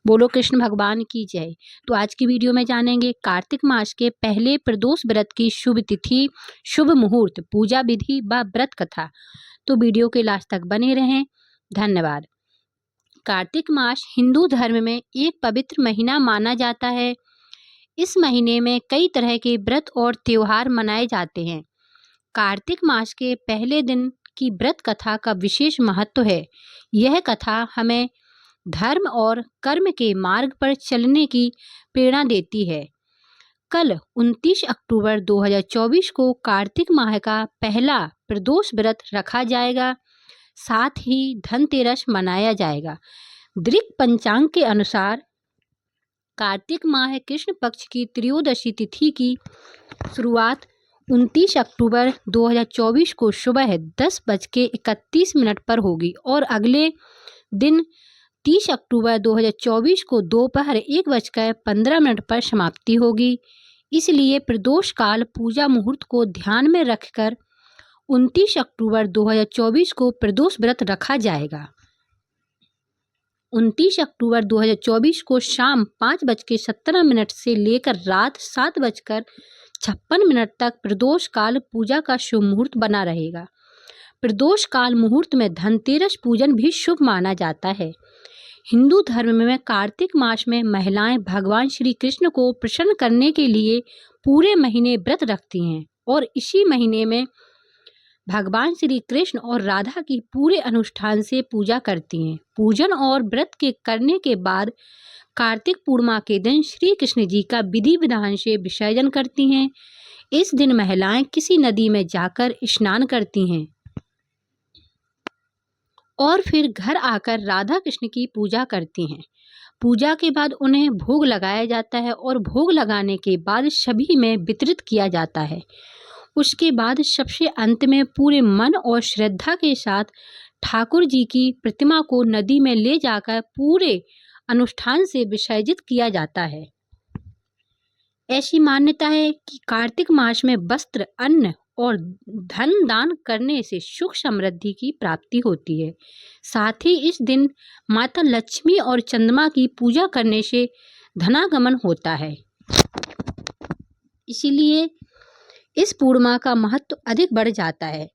बोलो कृष्ण भगवान की जय। तो आज की वीडियो में जानेंगे कार्तिक मास के पहले प्रदोष व्रत की शुभ तिथि, शुभ मुहूर्त, पूजा विधि व व्रत कथा। तो वीडियो के लास्ट तक बने रहें। धन्यवाद। कार्तिक मास हिंदू धर्म में एक पवित्र महीना माना जाता है। इस महीने में कई तरह के व्रत और त्योहार मनाए जाते हैं। कार्तिक मास के पहले दिन की व्रत कथा का विशेष महत्व है। यह कथा हमें धर्म और कर्म के मार्ग पर चलने की प्रेरणा देती है। कल 29 अक्टूबर 2024 को कार्तिक माह का पहला प्रदोष व्रत रखा जाएगा। साथ ही धनतेरस मनाया जाएगा। दृक पंचांग के अनुसार कार्तिक माह कृष्ण पक्ष की त्रयोदशी तिथि की शुरुआत 29 अक्टूबर 2024 को सुबह 10:31 पर होगी और अगले दिन 30 अक्टूबर 2024 को दोपहर 1:15 पर समाप्ति होगी। इसलिए प्रदोष काल पूजा मुहूर्त को ध्यान में रखकर 29 अक्टूबर 2024 को प्रदोष व्रत रखा जाएगा। 29 अक्टूबर 2024 को शाम 5:17 से लेकर रात 7:56 तक प्रदोष काल पूजा का शुभ मुहूर्त बना रहेगा। प्रदोष काल मुहूर्त में धनतेरस पूजन भी शुभ माना जाता है। हिंदू धर्म में कार्तिक मास में महिलाएं भगवान श्री कृष्ण को प्रसन्न करने के लिए पूरे महीने व्रत रखती हैं और इसी महीने में भगवान श्री कृष्ण और राधा की पूरे अनुष्ठान से पूजा करती हैं। पूजन और व्रत के करने के बाद कार्तिक पूर्णिमा के दिन श्री कृष्ण जी का विधि विधान से विसर्जन करती हैं। इस दिन महिलाएं किसी नदी में जाकर स्नान करती हैं और फिर घर आकर राधा कृष्ण की पूजा करती हैं। पूजा के बाद उन्हें भोग लगाया जाता है और भोग लगाने के बाद सभी में वितरित किया जाता है। उसके बाद सबसे अंत में पूरे मन और श्रद्धा के साथ ठाकुर जी की प्रतिमा को नदी में ले जाकर पूरे अनुष्ठान से विसर्जित किया जाता है। ऐसी मान्यता है कि कार्तिक मास में वस्त्र, अन्न और धन दान करने से सुख समृद्धि की प्राप्ति होती है। साथ ही इस दिन माता लक्ष्मी और चंद्रमा की पूजा करने से धनागमन होता है। इसीलिए इस पूर्णिमा का महत्व अधिक बढ़ जाता है।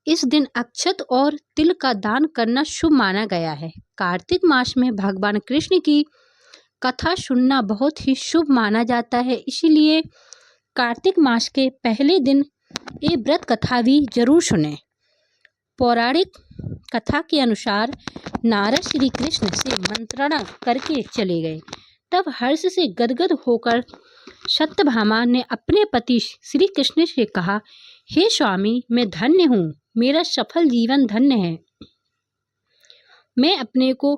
इस दिन अक्षत और तिल का दान करना शुभ माना गया है। कार्तिक मास में भगवान कृष्ण की कथा सुनना बहुत ही शुभ माना जाता है। इसीलिए कार्तिक मास के पहले दिन ये व्रत कथा भी जरूर सुनें। पौराणिक कथा के अनुसार नारद श्री कृष्ण से मंत्रणा करके चले गए। तब हर्ष से गदगद होकर सत्यभामा ने अपने पति श्री कृष्ण से कहा, हे स्वामी, मैं धन्य हूँ, मेरा सफल जीवन धन्य है। मैं अपने को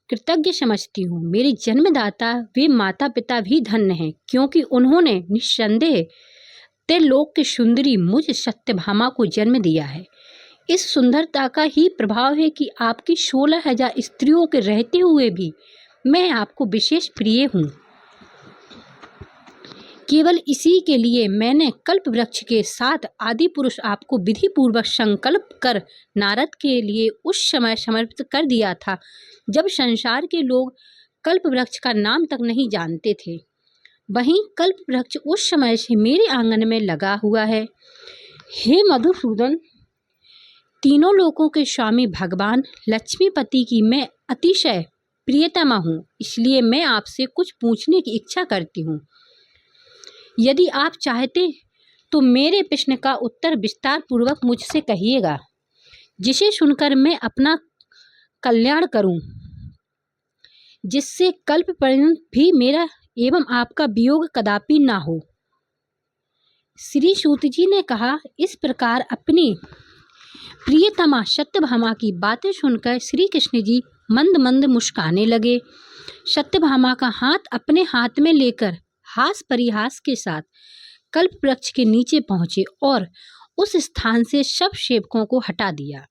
कृतज्ञ समझती हूँ। मेरे जन्मदाता वे माता पिता भी धन्य हैं, क्योंकि उन्होंने निस्संदेह त्रिलोक की सुंदरी मुझ सत्यभामा को जन्म दिया है। इस सुंदरता का ही प्रभाव है कि आपकी 16,000 स्त्रियों के रहते हुए भी मैं आपको विशेष प्रिय हूँ। केवल इसी के लिए मैंने कल्प वृक्ष के साथ आदि पुरुष आपको विधि पूर्वक संकल्प कर नारद के लिए उस समय समर्पित कर दिया था जब संसार के लोग कल्प वृक्ष का नाम तक नहीं जानते थे। वहीं कल्प वृक्ष उस समय से मेरे आंगन में लगा हुआ है। हे मधुसूदन, तीनों लोकों के स्वामी भगवान लक्ष्मीपति की मैं अतिशय प्रियतमा हूँ। इसलिए मैं आपसे कुछ पूछने की इच्छा करती हूँ। यदि आप चाहते तो मेरे प्रश्न का उत्तर विस्तार पूर्वक मुझसे कहिएगा, जिसे सुनकर मैं अपना कल्याण करूं, जिससे कल्प पर्यंत भी मेरा एवं आपका वियोग कदापि ना हो। श्री सूत जी ने कहा। इस प्रकार अपनी प्रियतमा सत्यभामा की बातें सुनकर श्री कृष्ण जी मंद मंद मुस्काने लगे। सत्यभामा का हाथ अपने हाथ में लेकर हास परिहास के साथ कल्प वृक्ष के नीचे पहुंचे और उस स्थान से सब सेवकों को हटा दिया।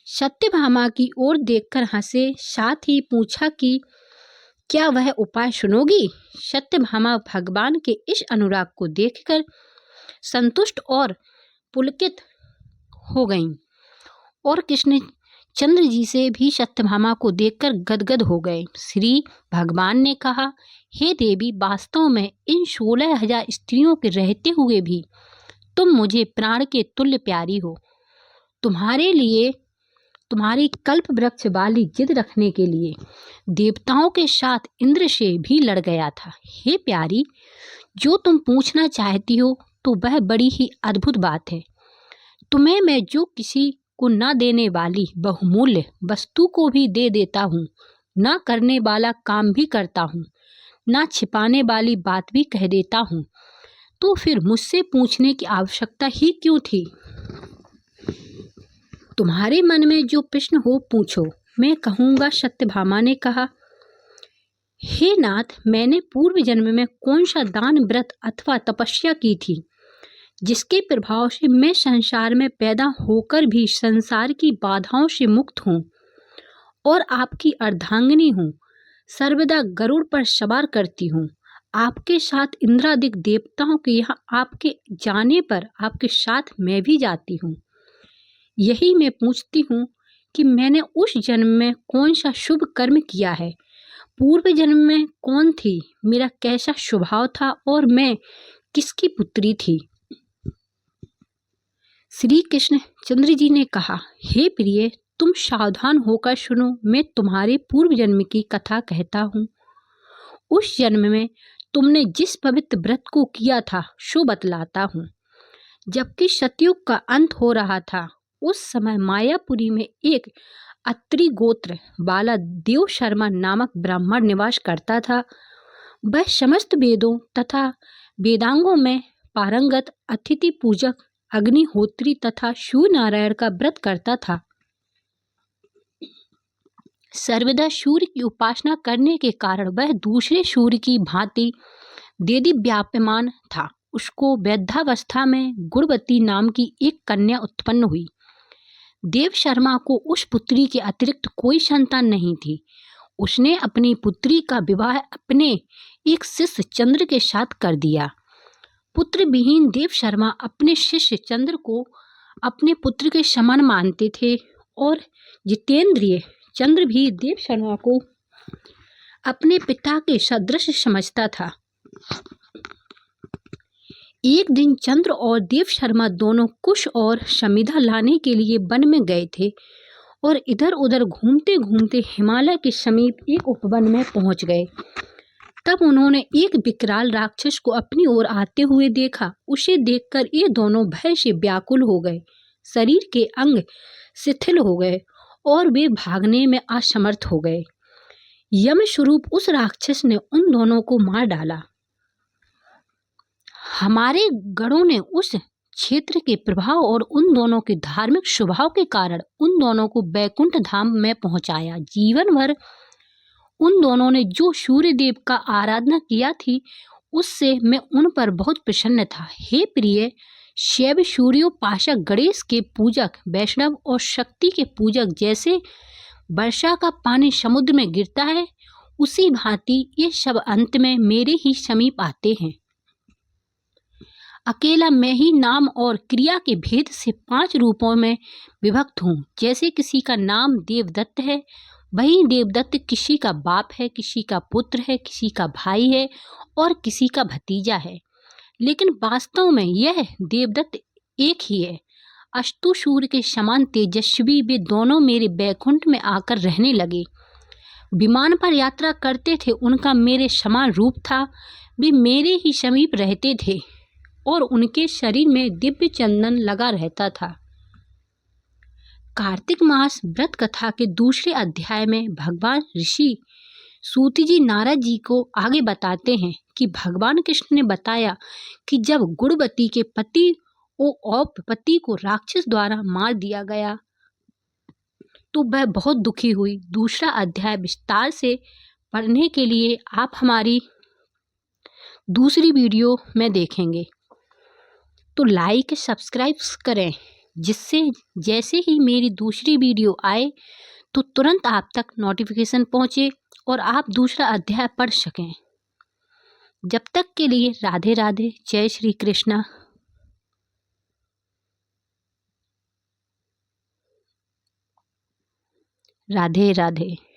सत्यभामा की ओर देखकर हंसे, साथ ही पूछा कि क्या वह उपाय सुनोगी। सत्यभामा भगवान के इस अनुराग को देखकर संतुष्ट और पुलकित हो गईं और कृष्ण चंद्र जी से भी सत्यभामा को देखकर गदगद हो गए। श्री भगवान ने कहा, हे देवी, वास्तव में इन 16,000 स्त्रियों के रहते हुए भी तुम मुझे प्राण के तुल्य प्यारी हो। तुम्हारे लिए तुम्हारी कल्प वृक्ष वाली जिद रखने के लिए देवताओं के साथ इंद्र से भी लड़ गया था। हे प्यारी, जो तुम पूछना चाहती हो तो वह बड़ी ही अद्भुत बात है। तुम्हें मैं जो किसी को न देने वाली बहुमूल्य वस्तु को भी दे देता हूँ, न करने वाला काम भी करता हूँ, न छिपाने वाली बात भी कह देता हूँ, तो फिर मुझसे पूछने की आवश्यकता ही क्यों थी? तुम्हारे मन में जो प्रश्न हो पूछो, मैं कहूँगा। सत्यभामा ने कहा, हे नाथ, मैंने पूर्व जन्म में कौन सा दान, व्रत अथवा तपस्या की थी जिसके प्रभाव से मैं संसार में पैदा होकर भी संसार की बाधाओं से मुक्त हूँ और आपकी अर्धांगिनी हूँ। सर्वदा गरुड़ पर सवार करती हूँ। आपके साथ इंद्रादिक देवताओं के यहाँ आपके जाने पर आपके साथ मैं भी जाती हूँ। यही मैं पूछती हूँ कि मैंने उस जन्म में कौन सा शुभ कर्म किया है, पूर्व जन्म में कौन थी, मेरा कैसा स्वभाव था और मैं किसकी पुत्री थी। श्री कृष्ण चंद्र जी ने कहा, हे प्रिय, तुम सावधान होकर सुनो। मैं तुम्हारे पूर्व जन्म की कथा कहता हूँ। उस जन्म में तुमने जिस पवित्र व्रत को किया था सो बतलाता हूँ। जबकि सतयुग का अंत हो रहा था, उस समय मायापुरी में एक अत्रि गोत्र वाला देव शर्मा नामक ब्राह्मण निवास करता था। वह समस्त वेदों तथा वेदांगों में पारंगत, अतिथि पूजक, अग्निहोत्री तथा सूर्य नारायण का व्रत करता था। सर्वदा सूर्य की उपासना करने के कारण वह दूसरे सूर्य की भांति देदीप्यमान था। उसको वृद्धावस्था में गुणवती नाम की एक कन्या उत्पन्न हुई। देव शर्मा को उस पुत्री के अतिरिक्त कोई संतान नहीं थी। उसने अपनी पुत्री का विवाह अपने एक शिष्य चंद्र के साथ कर दिया। पुत्र विहीन देव शर्मा अपने शिष्य चंद्र को अपने पुत्र के समान मानते थे और जितेंद्रिय चंद्र भी देव शर्मा को अपने पिता के सदृश समझता था। एक दिन चंद्र और देव शर्मा दोनों कुश और समिधा लाने के लिए वन में गए थे और इधर उधर घूमते घूमते हिमालय के समीप एक उपवन में पहुंच गए। तब उन्होंने एक विकराल राक्षस को अपनी ओर आते हुए देखा। उसे देखकर ये दोनों भय से व्याकुल हो गए। शरीर के अंग शिथिल हो गए और वे भागने में असमर्थ हो गए। यम स्वरूप उस राक्षस ने उन दोनों को मार डाला। हमारे गणों ने उस क्षेत्र के प्रभाव और उन दोनों के धार्मिक स्वभाव के कारण उन दोनों को बैकुंठ धाम में पहुंचाया। जीवन भर उन दोनों ने जो सूर्य देव का आराधना किया थी, उससे मैं उन पर बहुत प्रसन्न था। हे प्रिय, शैव सूर्योपासक, गणेश के पूजक वैष्णव और शक्ति के पूजक जैसे वर्षा का पानी समुद्र में गिरता है, उसी भांति ये सब अंत में मेरे ही समीप आते हैं। अकेला मैं ही नाम और क्रिया के भेद से 5 रूपों में विभक्त हूँ। जैसे किसी का नाम देवदत्त है, वही देवदत्त किसी का बाप है, किसी का पुत्र है, किसी का भाई है और किसी का भतीजा है। लेकिन वास्तव में यह देवदत्त एक ही है। अस्तु सूर्य के समान तेजस्वी वे दोनों मेरे बैकुंठ में आकर रहने लगे। विमान पर यात्रा करते थे, उनका मेरे समान रूप था। वे मेरे ही समीप रहते थे और उनके शरीर में दिव्य चंदन लगा रहता था। कार्तिक मास व्रत कथा के दूसरे अध्याय में भगवान ऋषि सूत जी नारद जी को आगे बताते हैं कि भगवान कृष्ण ने बताया कि जब गुणवती के पति और औपपति को राक्षस द्वारा मार दिया गया तो वह बहुत दुखी हुई। दूसरा अध्याय विस्तार से पढ़ने के लिए आप हमारी दूसरी वीडियो में देखेंगे, तो लाइक सब्सक्राइब करें, जिससे जैसे ही मेरी दूसरी वीडियो आए तो तुरंत आप तक नोटिफिकेशन पहुंचे और आप दूसरा अध्याय पढ़ सकें। जब तक के लिए राधे राधे, जय श्री कृष्णा। राधे राधे।